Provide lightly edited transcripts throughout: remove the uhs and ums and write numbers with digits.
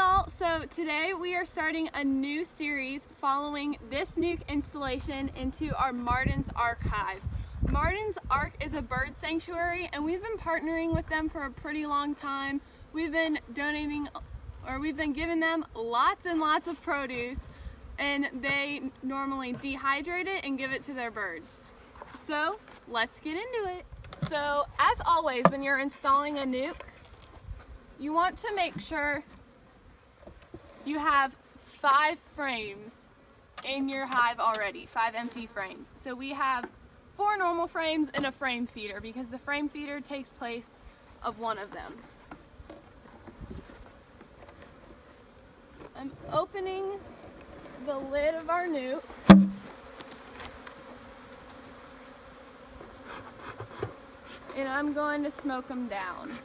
y'all, so today we are starting a new series following this nuke installation into our Mardens Archive. Mardens Ark is a bird sanctuary and we've been partnering with them for a pretty long time. We've been giving them lots and lots of produce, and they normally dehydrate it and give it to their birds. So let's get into it. So as always, when you're installing a nuke, you want to make sure you have 5 frames in your hive already, 5 empty frames. So we have 4 normal frames and a frame feeder because the frame feeder takes place of one of them. I'm opening the lid of our nuke. And I'm going to smoke them down.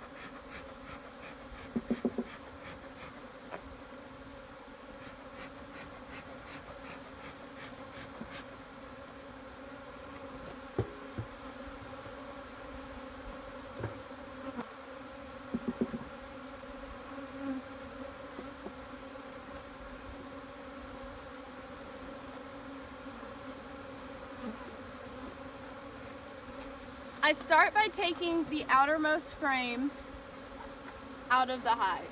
I start by taking the outermost frame out of the hive.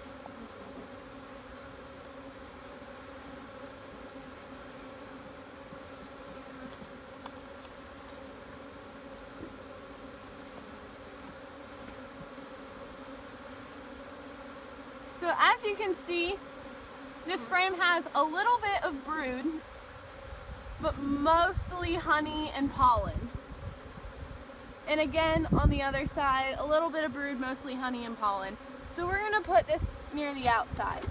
So as you can see, this frame has a little bit of brood, but mostly honey and pollen. And again, on the other side, a little bit of brood, mostly honey and pollen. So we're gonna put this near the outside.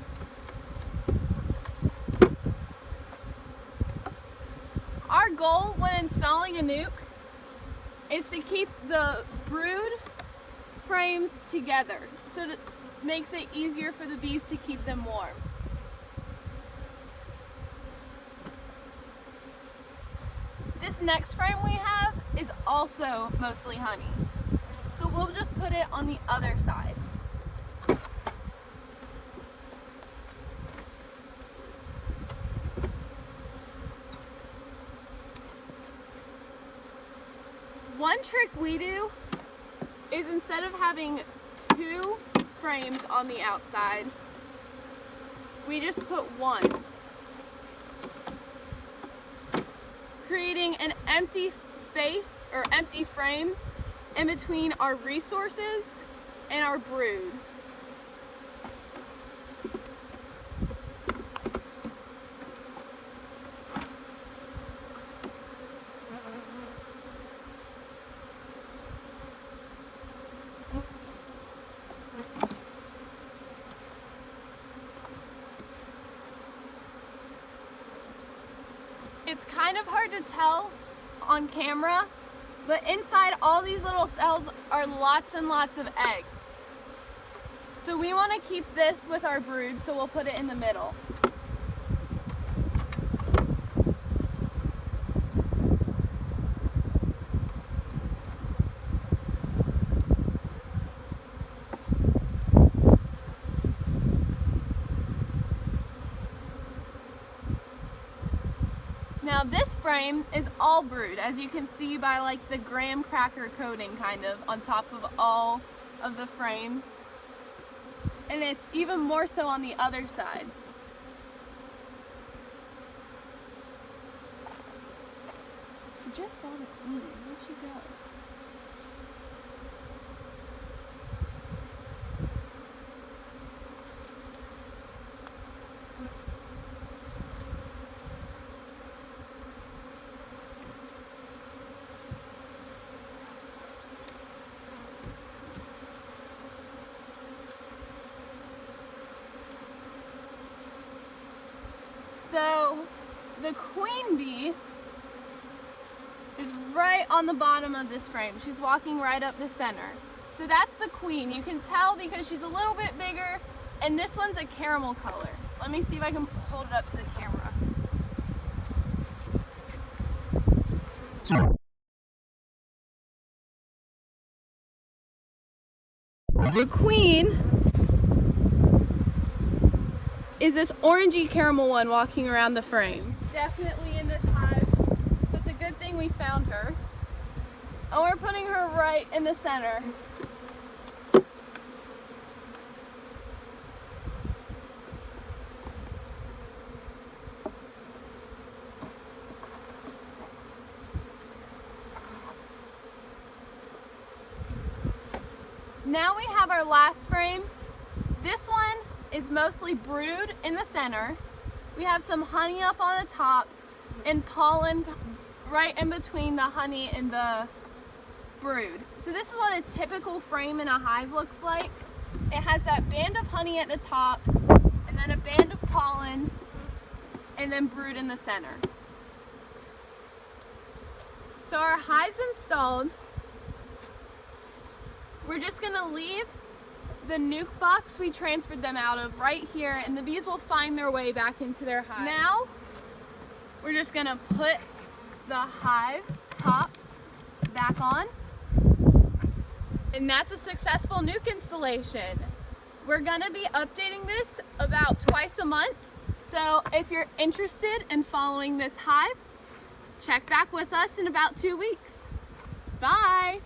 Our goal when installing a nuke is to keep the brood frames together so that it makes it easier for the bees to keep them warm. This next frame we have is also mostly honey. So we'll just put it on the other side. One trick we do is instead of having 2 frames on the outside, we just put 1. Creating an empty space or empty frame in between our resources and our brood. It's kind of hard to tell on camera, but inside all these little cells are lots and lots of eggs. So we want to keep this with our brood, so we'll put it in the middle. Now this frame is all brood, as you can see by like the graham cracker coating kind of on top of all of the frames. And it's even more so on the other side. I just saw the queen. Where'd she go? So the queen bee is right on the bottom of this frame. She's walking right up the center. So that's the queen. You can tell because she's a little bit bigger, and this one's a caramel color. Let me see if I can hold it up to the camera. The queen is this orangey caramel one walking around the frame. Definitely in this hive, so it's a good thing we found her. And we're putting her right in the center. Now we have our last frame. This one is mostly brood in the center. We have some honey up on the top and pollen right in between the honey and the brood. So this is what a typical frame in a hive looks like. It has that band of honey at the top and then a band of pollen and then brood in the center. So our hive's installed. We're just gonna leave the nuke box we transferred them out of right here, and the bees will find their way back into their hive. Now, we're just gonna put the hive top back on, and that's a successful nuke installation. We're gonna be updating this about twice a month, so if you're interested in following this hive, check back with us in about 2 weeks. Bye!